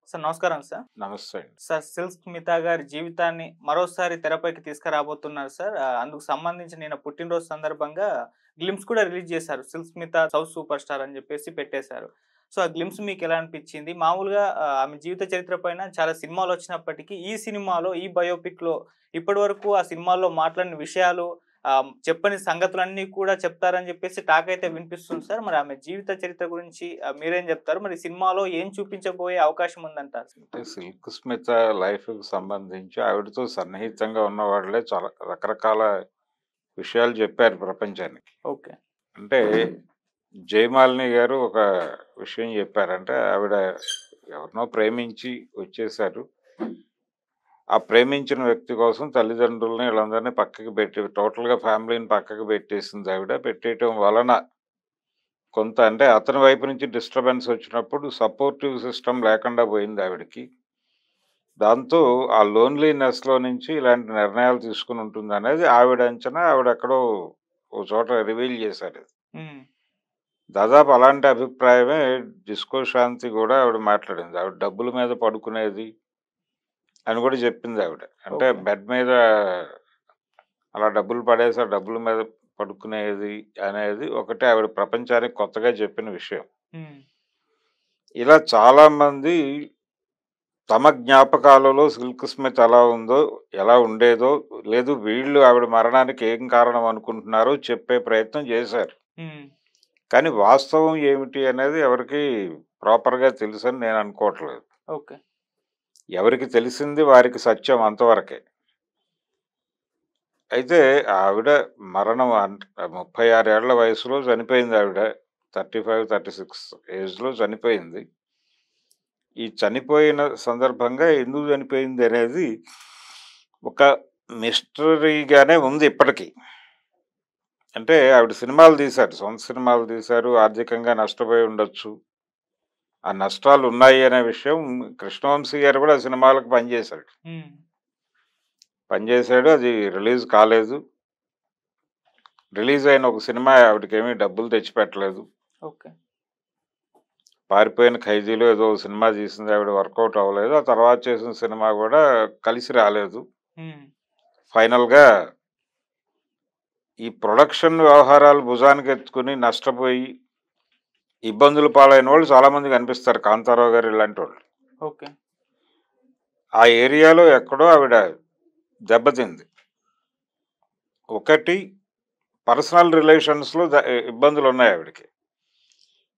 Sir నమస్కారం sir. నమస్తే అండి. సార్ సిల్క్ స్మిత గారి జీవితాన్ని మరోసారి తెరపైకి తీసుకురాబోతున్నారు సార్. అందుకు సంబంధించి నిన్న పుట్టినరోజు సందర్భంగా గ్లింప్స్ కూడా రిలీజ్ చేశారు. Silk Smitha south superstar అని చెప్పేసి పెట్టేశారు. సో, ఆ గ్లింప్స్ మీకెలా అనిపించింది? మామూలుగా ఆమె జీవిత చరిత్ర పైన చాలా సినిమాలొచ్చినప్పటికీ, ఈ సినిమాలో, ఈ బయోపిక్‌లో ఇప్పటివరకు ఆ సినిమాల్లో మాట్లాడిన విషయాలు, చెప్పని సంగతులన్నీ కూడా చెప్తారని చెప్పేసి టాక్ అయితే వినిపిస్తుంది సార్. మరి ఆమె జీవిత చరిత్ర గురించి మీరేం చెప్తారు? మరి సినిమాలో ఏం చూపించబోయే అవకాశం ఉందంటారు? అంటే సిల్క్ స్మిత లైఫ్‌కి సంబంధించి ఆవిడతో సన్నిహితంగా ఉన్నవాళ్ళే చాలా రకరకాల విషయాలు చెప్పారు ప్రపంచానికి. ఓకే. అంటే జయమాలిని గారు ఒక విషయం చెప్పారు. అంటే ఆవిడ ఎవరినో ప్రేమించి వచ్చేసారు. ఆ ప్రేమించిన వ్యక్తి కోసం తల్లిదండ్రులని వీళ్ళందరినీ పక్కకి పెట్టి టోటల్‌గా ఫ్యామిలీని పక్కకి పెట్టేసింది ఆవిడ. పెట్టేయటం వలన కొంత అంటే అతని వైపు నుంచి డిస్టర్బెన్స్ వచ్చినప్పుడు సపోర్టివ్ సిస్టమ్ లేకుండా పోయింది ఆవిడకి. దాంతో ఆ లోన్లీనెస్‌లో నుంచి ఇలాంటి నిర్ణయాలు తీసుకొని ఉంటుందనేది ఆవిడ అంచనా. ఆవిడెక్కడో ఓ చోట రివీల్ చేశారు. హ్మ్. దాదాపు అలాంటి అభిప్రాయమే డిస్కో శాంతి గూడా ఆవిడ మాట్లాడింది. ఆవిడ డబ్బుల మీద పడుకునేది అని గూడా చెప్పింది ఆవిడ. అంటే ఓకే. బెడ్ మీద అలా డబ్బులు పడేసి ఆ డబ్బుల మీద పడుకునేది అనేది ఒకటే ఆవిడ ప్రపంచానికి కొత్తగా చెప్పిన విషయం. హ్మ్. ఇలా చాలామంది తమ జ్ఞాపకాలలో సిల్క్ స్మిత్ ఎలా ఉందో, ఎలా ఉండేదో, లేదు వీళ్ళు ఆవిడ మరణానికి ఏం కారణం అనుకుంటున్నారో చెప్పే ప్రయత్నం చేశారు. హ్మ్. కానీ వాస్తవం ఏమిటి అనేది ఎవరికీ ప్రాపర్‌గా తెలుసని నేను అనుకోవట్లేదు. ఓకే. ఎవరికి తెలిసింది వారికి సత్యం అంతవరకే. అయితే ఆవిడ మరణం 36 ఏళ్ల వయసులో చనిపోయింది ఆవిడ. 35, 36 ఏజ్‌లో చనిపోయింది. ఈ చనిపోయిన సందర్భంగా ఎందుకు చనిపోయింది అనేది ఒక మిస్టరీగానే ఉంది ఇప్పటికి. అంటే ఆవిడ సినిమాలు తీశారు. సొంత సినిమాలు తీశారు. ఆర్థికంగా నష్టపోయి ఉండొచ్చు. ఆ నష్టాలు ఉన్నాయి అనే విషయం కృష్ణవంశీ గారు కూడా ఆ సినిమాలకు పనిచేశాడు. హ్మ్. పనిచేశాడు. అది రిలీజ్ కాలేదు. రిలీజ్ అయిన ఒక సినిమా ఆవిడకేమీ డబ్బులు తెచ్చిపెట్టలేదు. ఓకే. పారిపోయిన ఖైదీలో ఏదో సినిమా తీసింది ఆవిడ వర్కౌట్ అవ్వలేదు. ఆ తర్వాత చేసిన సినిమా కూడా కలిసి రాలేదు. హ్మ్. ఫైనల్‌గా ఈ ప్రొడక్షన్ వ్యవహారాలు భుజానికెత్తుకుని నష్టపోయి, ఇబ్బందుల పాలైన వాళ్ళు చాలామంది కనిపిస్తారు. కాంతారావు గారు ఇలాంటోళ్ళు. ఓకే. ఆ ఏరియాలో ఎక్కడో ఆవిడ దెబ్బతింది. ఒకటి పర్సనల్ రిలేషన్స్‌లో ఇబ్బందులున్నాయి ఆవిడకి.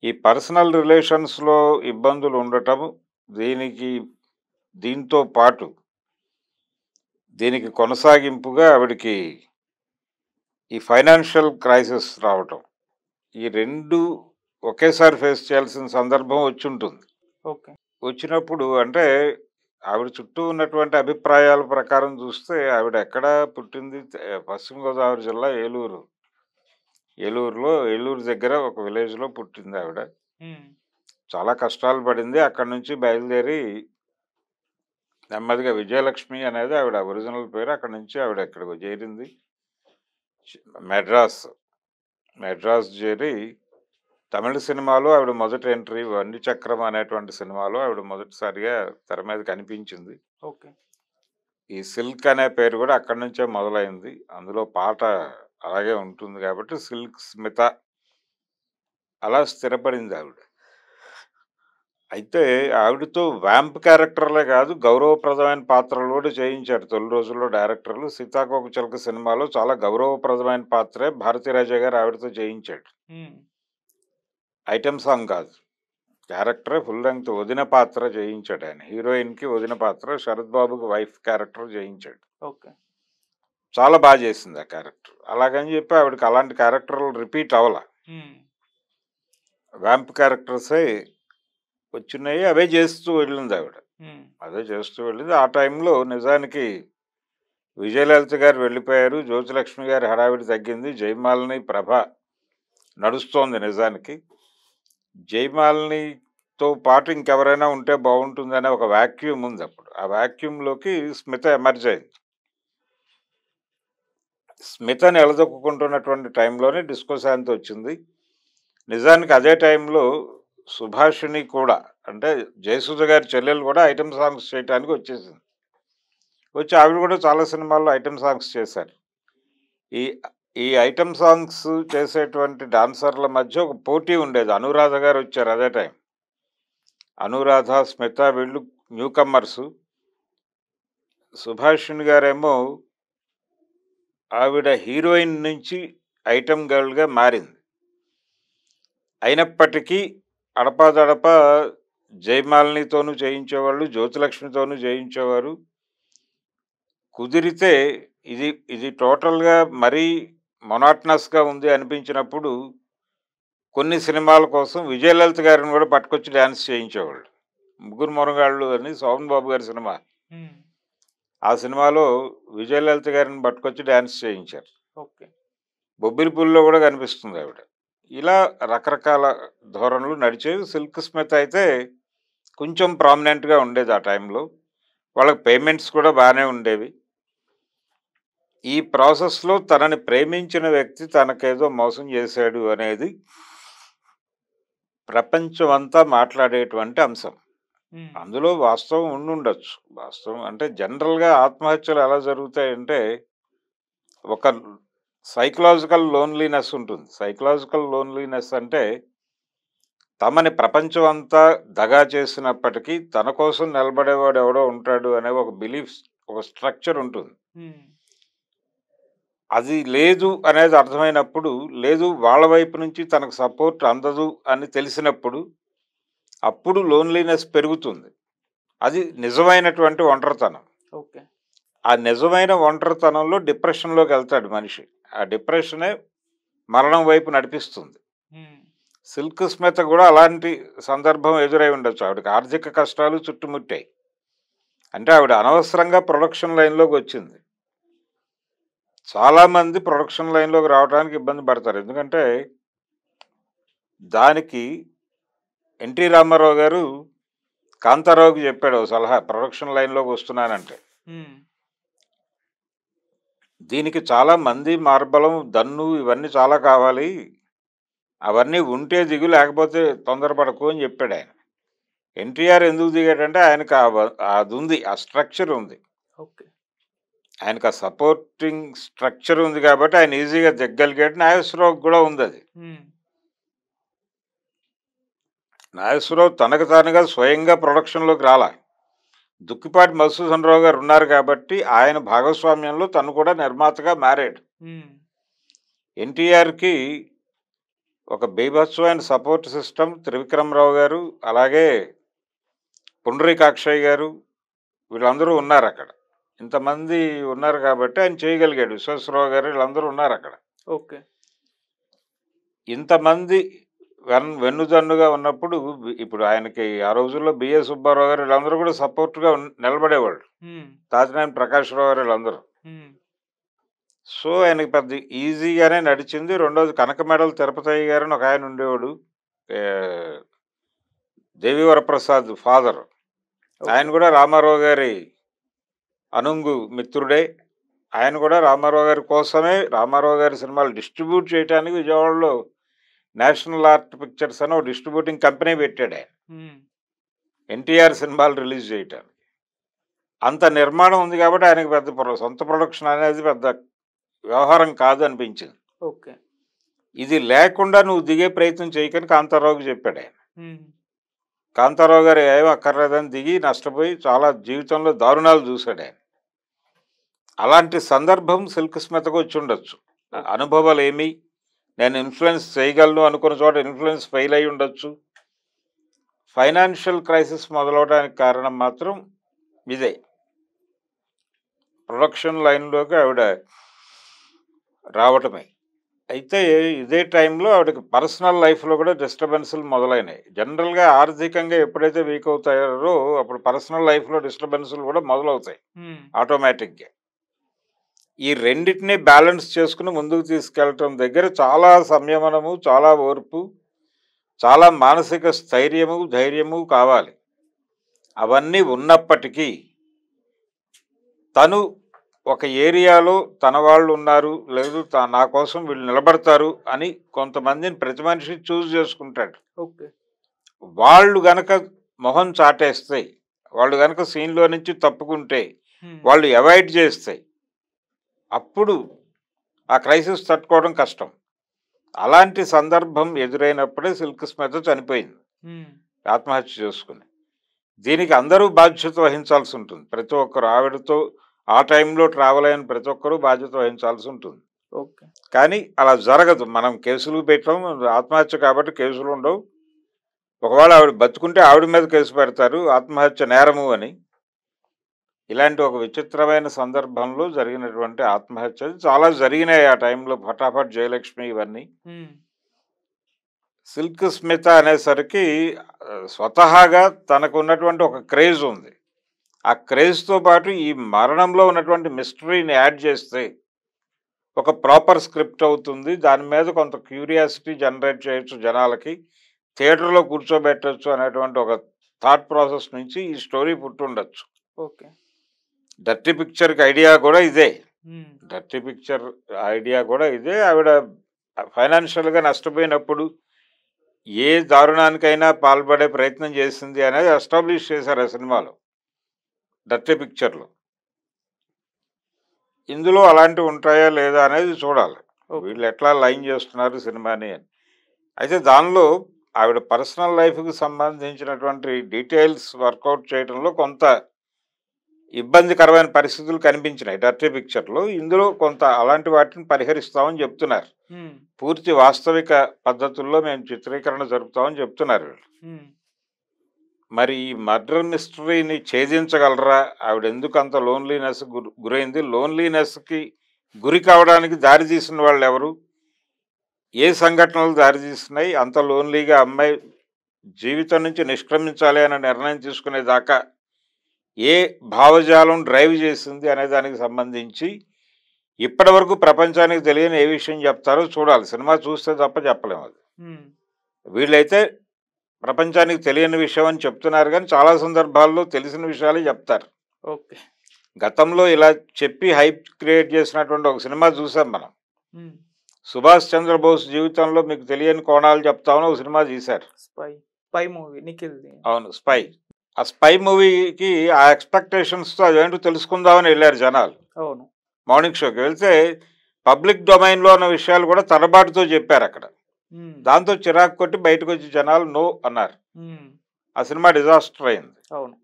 ఈ పర్సనల్ రిలేషన్స్‌లో ఇబ్బందులు ఉండటము, దీనికి దీంతో పాటు దీనికి కొనసాగింపుగా ఆవిడకి ఈ ఫైనాన్షియల్ క్రైసిస్ రావటం. ఈ 2 ఒకేసారి ఫేస్ చేయాల్సిన సందర్భం వచ్చుంటుంది. ఓకే. వచ్చినప్పుడు అంటే ఆవిడ చుట్టూ ఉన్నటువంటి అభిప్రాయాల ప్రకారం చూస్తే ఆవిడ ఎక్కడ పుట్టింది పశ్చిమ గోదావరి జిల్లా ఏలూరు. ఏలూరు దగ్గర ఒక విలేజ్‌లో పుట్టింది ఆవిడ. హ్మ్. చాలా కష్టాలు పడింది. అక్కడి నుంచి బయలుదేరి నెమ్మదిగా విజయలక్ష్మి అనేది ఆవిడ ఒరిజినల్ పేరు. అక్కడి నుంచి ఆవిడ ఇక్కడికి చేరింది. మెడ్రాస్. మెడ్రాస్ చేరి తమిళ సినిమాలో ఆవిడ మొదటి ఎంట్రీ 'వండి చక్రం' అనేటువంటి సినిమాలో ఆవిడ మొదటిసారిగా తెర మీద కనిపించింది. ఓకే. ఈ 'సిల్క్' అనే పేరు కూడా అక్కడి నుంచే మొదలైంది. అందులో పాట అలాగే ఉంటుంది కాబట్టి 'సిల్క్ స్మిత' అలా స్థిరపడింది ఆవిడ. అయితే ఆవిడతో వ్యాంప్ క్యారెక్టర్‌లే కాదు, గౌరవప్రదమైన పాత్రలు కూడా చేయించారు తొలి రోజుల్లో డైరెక్టర్లు. 'సీతాకోకచిలక' సినిమాలో చాలా గౌరవప్రదమైన పాత్రే భారతీరాజా గారు ఆవిడతో చేయించాడు. హ్మ్. ఐటెమ్ సాంగ్ కాదు. క్యారెక్టరే ఫుల్ లెంగ్త్ వదిన పాత్ర చేయించాడాయన. హీరోయిన్‌కి వదిన పాత్ర, శరత్ బాబుకి వైఫ్ క్యారెక్టర్ చేయించాడు. ఓకే. చాలా చేసింది ఆ క్యారెక్టర్. అలాగని చెప్పి ఆవిడకి అలాంటి క్యారెక్టర్‌లు రిపీట్ అవ్వల. హ్మ్. వ్యాంప్ క్యారెక్టర్సే వచ్చినాయి. అవే చేస్తూ వెళ్ళిందావిడ. హ్మ్. అదే చేస్తూ వెళ్ళింది. ఆ టైంలో నిజానికి విజయలలిత గారు వెళ్ళిపోయారు. జ్యోతిలక్ష్మి గారి హడావిడి తగ్గింది. జయమాలిని, ప్రభ నడుస్తోంది నిజానికి. జయమాలినితో పాటు ఇంకెవరైనా ఉంటే బావుంటుందనే ఒక వాక్యూమ్ ఉందప్పుడు. ఆ వాక్యూమ్‌లోకి స్మిత ఎమర్జ్ అయింది. స్మితని నిలదొక్కుకుంటున్నటువంటి టైంలోనే 'డిస్కో శాంతి' వచ్చింది. నిజానికి అదే టైంలో సుభాషిణి కూడా, అంటే జయసుధ గారి చెల్లెలు కూడా ఐటమ్ సాంగ్స్ చేయడానికి వచ్చేసింది. వచ్చి ఆవిడ కూడా చాలా సినిమాల్లో ఐటమ్ సాంగ్స్ చేశారు. ఈ ఈ ఐటమ్ సాంగ్స్ చేసేటువంటి డాన్సర్ల మధ్య ఒక పోటీ ఉండేది. అనురాధ గారు వచ్చారు అదే టైం. అనురాధ, స్మిత వీళ్ళు న్యూ కమ్మర్స్. సుభాషిణి గారేమో ఆవిడ హీరోయిన్ నుంచి ఐటమ్ గర్ల్గా మారింది. అయినప్పటికీ అడపాదడప జయమాలినితోనూ చేయించేవాళ్ళు, జ్యోతిలక్ష్మితోనూ చేయించేవారు. కుదిరితే ఇది ఇది టోటల్గా మరీ మొనాటనస్గా ఉంది అనిపించినప్పుడు కొన్ని సినిమాల కోసం విజయలలిత గారిని కూడా పట్టుకొచ్చి డ్యాన్స్ చేయించేవాళ్ళు. ముగ్గురు మొనగాళ్ళు అని శోభన్ బాబు గారి సినిమా. ఆ సినిమాలో విజయలలిత గారిని పట్టుకొచ్చి డ్యాన్స్ చేయించారు. ఓకే. బొబ్బిలిపూల్లో కూడా కనిపిస్తుంది ఆవిడ. ఇలా రకరకాల ధోరణులు నడిచేవి. సిల్క్ స్మిత్ అయితే కొంచెం ప్రామినెంట్గా ఉండేది ఆ టైంలో. వాళ్ళకి పేమెంట్స్ కూడా బాగానే ఉండేవి. ఈ ప్రాసెస్లో తనని ప్రేమించిన వ్యక్తి తనకేదో మోసం చేశాడు అనేది ప్రపంచం అంతా మాట్లాడేటువంటి అంశం. అందులో వాస్తవం ఉండుండొచ్చు. వాస్తవం అంటే జనరల్గా ఆత్మహత్యలు ఎలా జరుగుతాయంటే ఒక సైకలాజికల్ లోన్లీనెస్ ఉంటుంది. సైకలాజికల్ లోన్లీనెస్ అంటే తమని ప్రపంచం అంతా దగా చేసినప్పటికీ తన కోసం నిలబడేవాడు ఎవడో ఉంటాడు అనే ఒక బిలీఫ్, ఒక స్ట్రక్చర్ ఉంటుంది. అది లేదు అనేది అర్థమైనప్పుడు, లేదు వాళ్ళ వైపు నుంచి తనకు సపోర్ట్ అందదు అని తెలిసినప్పుడు అప్పుడు లోన్లీనెస్ పెరుగుతుంది. అది నిజమైనటువంటి ఒంటరితనం. ఓకే. ఆ నిజమైన ఒంటరితనంలో డిప్రెషన్లోకి వెళ్తాడు మనిషి. ఆ డిప్రెషనే మరణం వైపు నడిపిస్తుంది. సిల్క్ స్మిత కూడా అలాంటి సందర్భం ఎదురై ఉండొచ్చు. ఆవిడకి ఆర్థిక కష్టాలు చుట్టుముట్టాయి. అంటే ఆవిడ అనవసరంగా ప్రొడక్షన్ లైన్లోకి వచ్చింది. చాలామంది ప్రొడక్షన్ లైన్లోకి రావడానికి ఇబ్బంది పడతారు. ఎందుకంటే దానికి ఎన్టీ రామారావు గారు కాంతారావుకి చెప్పాడు ఓ సలహా, ప్రొడక్షన్ లైన్లోకి వస్తున్నానంటే. దీనికి చాలా మంది, మార్బలం, దన్ను ఇవన్నీ చాలా కావాలి, అవన్నీ ఉంటే దిగు, లేకపోతే తొందరపడకు అని చెప్పాడు ఆయన. ఎన్టీఆర్ ఎందుకు దిగాడంటే ఆయనకు అది ఉంది, ఆ స్ట్రక్చర్ ఉంది. ఓకే. ఆయనకు ఆ సపోర్టింగ్ స్ట్రక్చర్ ఉంది కాబట్టి ఆయన ఈజీగా దిగ్గలిగాడు. నాగేశ్వరరావు కూడా ఉంది అది. నాగేశ్వరరావు తనకు తానుగా స్వయంగా ప్రొడక్షన్లోకి రాలా. దుక్కిపాటి మధుసూదన్ రావు గారు ఉన్నారు కాబట్టి ఆయన భాగస్వామ్యంలో తను కూడా నిర్మాతగా మారాడు. ఎన్టీఆర్కి ఒక బీభత్సమైన సపోర్ట్ సిస్టమ్ త్రివిక్రమరావు గారు, అలాగే పుండరీకాక్షయ్య గారు, వీళ్ళందరూ ఉన్నారు అక్కడ. ఇంతమంది ఉన్నారు కాబట్టి ఆయన చేయగలిగాడు. విశ్వేశ్వరరావు గారు వీళ్ళందరూ ఉన్నారు అక్కడ. ఓకే. ఇంతమంది వెన్నుదన్నుగా ఉన్నప్పుడు ఇప్పుడు ఆయనకి ఆ రోజుల్లో బిఏ సుబ్బారావు గారు వీళ్ళందరూ కూడా సపోర్ట్గా నిలబడేవాళ్ళు. తాతినేని ప్రకాశ్రావు గారు వీళ్ళందరూ. సో ఆయనకి పెద్ద ఈజీగానే నడిచింది. రెండోది కనకమెడల తిరుపతయ్య గారు అని ఒక ఆయన ఉండేవాడు, దేవివరప్రసాద్ ఫాదర్. ఆయన కూడా రామారావు గారి అనుంగు మిత్రుడే. ఆయన కూడా రామారావు గారి కోసమే రామారావు గారి సినిమాలు డిస్ట్రిబ్యూట్ చేయడానికి విజయవాడలో నేషనల్ ఆర్ట్ పిక్చర్స్ అని ఒక డిస్ట్రిబ్యూటింగ్ కంపెనీ పెట్టాడు ఆయన, ఎన్టీఆర్ సినిమాలు రిలీజ్ చేయటానికి. అంత నిర్మాణం ఉంది కాబట్టి ఆయనకి పెద్ద సొంత ప్రొడక్షన్ అనేది పెద్ద వ్యవహారం కాదు అనిపించింది. ఓకే. ఇది లేకుండా నువ్వు దిగే ప్రయత్నం చేయకని కాంతారావుకి చెప్పాడు ఆయన. కాంతారావు గారు ఏమో అక్కర్లేదని దిగి నష్టపోయి చాలా జీవితంలో దారుణాలు చూశాడు ఆయన. అలాంటి సందర్భం సిల్క్ స్మితకు వచ్చి ఉండొచ్చు. అనుభవాలు ఏమి, నేను ఇన్ఫ్లుయెన్స్ చేయగలను అనుకున్న చోట ఇన్ఫ్లుయెన్స్ ఫెయిల్ అయి ఉండొచ్చు. ఫైనాన్షియల్ క్రైసిస్ మొదలవడానికి కారణం మాత్రం ఇదే. ప్రొడక్షన్ లైన్లోకి ఆవిడ రావటమే. అయితే ఇదే టైంలో ఆవిడకి పర్సనల్ లైఫ్లో కూడా డిస్టర్బెన్స్లు మొదలైనాయి. జనరల్గా ఆర్థికంగా ఎప్పుడైతే వీక్ అవుతారో అప్పుడు పర్సనల్ లైఫ్లో డిస్టర్బెన్స్లు కూడా మొదలవుతాయి ఆటోమేటిక్గా. ఈ రెండింటినీ బ్యాలెన్స్ చేసుకుని ముందుకు తీసుకెళ్ళటం దగ్గర చాలా సంయమనము, చాలా ఓర్పు, చాలా మానసిక స్థైర్యము, ధైర్యము కావాలి. అవన్నీ ఉన్నప్పటికీ తను ఒక ఏరియాలో తన వాళ్ళు ఉన్నారు, లేదు నా కోసం వీళ్ళు నిలబడతారు అని కొంతమందిని ప్రతి మనిషి చూస్ చేసుకుంటాడు. ఓకే. వాళ్ళు గనక మొహం చాటేస్తాయి, వాళ్ళు గనక సీన్లో నుంచి తప్పుకుంటే, వాళ్ళు అవాయిడ్ చేస్తాయి, అప్పుడు ఆ క్రైసిస్ తట్టుకోవడం కష్టం. అలాంటి సందర్భం ఎదురైనప్పుడే సిల్క్ స్మిత చనిపోయింది, ఆత్మహత్య చేసుకుని. దీనికి అందరూ బాధ్యత వహించాల్సి ఉంటుంది. ప్రతి ఒక్కరు ఆవిడతో ఆ టైంలో ట్రావెల్ అయిన ప్రతి ఒక్కరూ బాధ్యత వహించాల్సి ఉంటుంది. ఓకే. కానీ అలా జరగదు. మనం కేసులు పెట్టాం, ఆత్మహత్య కాబట్టి కేసులు ఉండవు. ఒకవేళ ఆవిడ బతుకుంటే ఆవిడ మీద కేసు పెడతారు, ఆత్మహత్య నేరము అని. ఇలాంటి ఒక విచిత్రమైన సందర్భంలో జరిగినటువంటి ఆత్మహత్య చాలా జరిగినాయి ఆ టైంలో. ఫటాఫట్, జయలక్ష్మి, ఇవన్నీ. సిల్క్ స్మిత అనేసరికి స్వతహాగా తనకు ఉన్నటువంటి ఒక క్రేజ్ ఉంది. ఆ క్రేజ్తో పాటు ఈ మరణంలో ఉన్నటువంటి మిస్టరీని యాడ్ చేస్తే ఒక ప్రాపర్ స్క్రిప్ట్ అవుతుంది. దాని మీద కొంత క్యూరియాసిటీ జనరేట్ చేయొచ్చు జనాలకి, థియేటర్లో కూర్చోబెట్టచ్చు అనేటువంటి ఒక థాట్ ప్రాసెస్ నుంచి ఈ స్టోరీ పుట్టుండొచ్చు. ఓకే. డర్టీ పిక్చర్కి ఐడియా కూడా ఇదే. డర్టీ పిక్చర్ ఐడియా కూడా ఇదే. ఆవిడ ఫైనాన్షియల్గా నష్టపోయినప్పుడు ఏ దారుణానికైనా పాల్పడే ప్రయత్నం చేసింది అనేది ఎస్టాబ్లిష్ చేశారు ఆ సినిమాలో, డర్టీ పిక్చర్లో. ఇందులో అలాంటివి ఉంటాయా లేదా అనేది చూడాలి. వీళ్ళు ఎట్లా లైన్ చేస్తున్నారు సినిమాని అని. అయితే దానిలో ఆవిడ పర్సనల్ లైఫ్కి సంబంధించినటువంటి డీటెయిల్స్ వర్కౌట్ చేయడంలో కొంత ఇబ్బందికరమైన పరిస్థితులు కనిపించినాయి డర్టీ పిక్చర్లో. ఇందులో కొంత అలాంటి వాటిని పరిహరిస్తామని చెప్తున్నారు. పూర్తి వాస్తవిక పద్ధతుల్లో మేము చిత్రీకరణ జరుపుతామని చెప్తున్నారు వీళ్ళు. మరి ఈ మర్డర్ మిస్టరీని ఛేదించగలరా? ఆవిడ ఎందుకు అంత లోన్లీనెస్ గురైంది? లోన్లీనెస్కి గురి కావడానికి దారి తీసిన వాళ్ళు ఎవరు? ఏ సంఘటనలు దారి తీసినాయి? అంత లోన్లీగా అమ్మాయి జీవితం నుంచి నిష్క్రమించాలి అనే నిర్ణయం తీసుకునేదాకా ఏ భావజాలం డ్రైవ్ చేసింది అనే దానికి సంబంధించి ఇప్పటి వరకు ప్రపంచానికి తెలియని ఏ విషయం చెప్తారో చూడాలి. సినిమా చూస్తే తప్ప చెప్పలేము అది. వీళ్ళైతే ప్రపంచానికి తెలియని విషయం అని చెప్తున్నారు, కానీ చాలా సందర్భాల్లో తెలిసిన విషయాలే చెప్తారు. ఓకే. గతంలో ఇలా చెప్పి హైప్ క్రియేట్ చేసినటువంటి ఒక సినిమా చూసాం మనం. సుభాష్ చంద్రబోస్ జీవితంలో మీకు తెలియని కోణాలు చెప్తామని ఒక సినిమా తీశారు. Spy movie, Nikhil. అవును, స్పై. ఆ స్పై మూవీకి ఆ ఎక్స్పెక్టేషన్స్తో అదేంటో తెలుసుకుందామని వెళ్ళారు జనాలు. అవును. మార్నింగ్ షోకి వెళ్తే పబ్లిక్ డొమైన్లో ఉన్న విషయాలు కూడా తరబాటుతో చెప్పారు అక్కడ. దాంతో చిరాకు కొట్టి బయటకు వచ్చి జనాలు నో అన్నారు. ఆ సినిమా డిజాస్టర్ అయింది. అవును.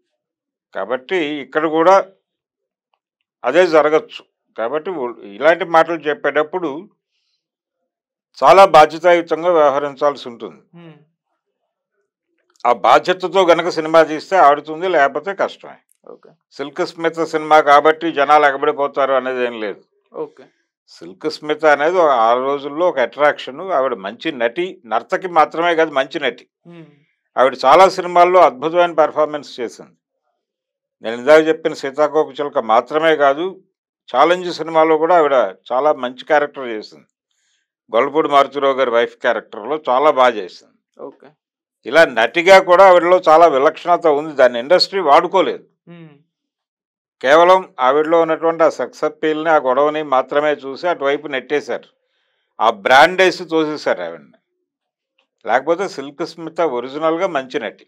కాబట్టి ఇక్కడ కూడా అదే జరగచ్చు. కాబట్టి ఇలాంటి మాటలు చెప్పేటప్పుడు చాలా బాధ్యతాయుతంగా వ్యవహరించాల్సి ఉంటుంది. ఆ బాధ్యతతో గనక సినిమా తీస్తే ఆడుతుంది, లేకపోతే కష్టమే. సిల్క్ స్మిత సినిమా కాబట్టి జనాలు ఎగబడిపోతారు అనేది ఏం లేదు. సిల్క్ స్మిత అనేది ఆ రోజుల్లో ఒక అట్రాక్షన్. ఆవిడ మంచి నటి, నర్తకి మాత్రమే కాదు, మంచి నటి. ఆవిడ చాలా సినిమాల్లో అద్భుతమైన పెర్ఫార్మెన్స్ చేసింది. నేను ఇందాక చెప్పిన సీతాకోకచిలుక మాత్రమే కాదు, ఛాలెంజ్ సినిమాలో కూడా ఆవిడ చాలా మంచి క్యారెక్టర్ చేసింది. గొల్లపూడి మారుతిరావు గారి వైఫ్ క్యారెక్టర్లో చాలా బాగా చేసింది. ఇలా నటిగా కూడా ఆవిడలో చాలా విలక్షణత ఉంది. దాన్ని ఇండస్ట్రీ వాడుకోలేదు. కేవలం ఆవిడలో ఉన్నటువంటి ఆ సెక్స్ అప్పీల్ని, ఆ గొడవని మాత్రమే చూసి అటువైపు నెట్టేశారు. ఆ బ్రాండ్ వేసి తోసేశారు ఆవిడని. లేకపోతే సిల్క్ స్మిత ఒరిజినల్గా మంచి నటి.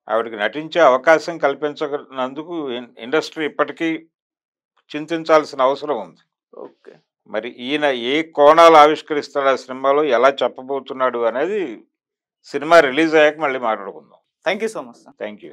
ఆవిడకి నటించే అవకాశం కల్పించనందుకు ఇండస్ట్రీ ఇప్పటికీ చింతించాల్సిన అవసరం ఉంది. మరి ఈయన ఏ కోణాలు ఆవిష్కరిస్తాడు ఆ సినిమాలో, ఎలా చెప్పబోతున్నాడు అనేది సినిమా రిలీజ్ అయ్యాక మళ్ళీ మాట్లాడుకుందాం. Thank you so much. Thank you.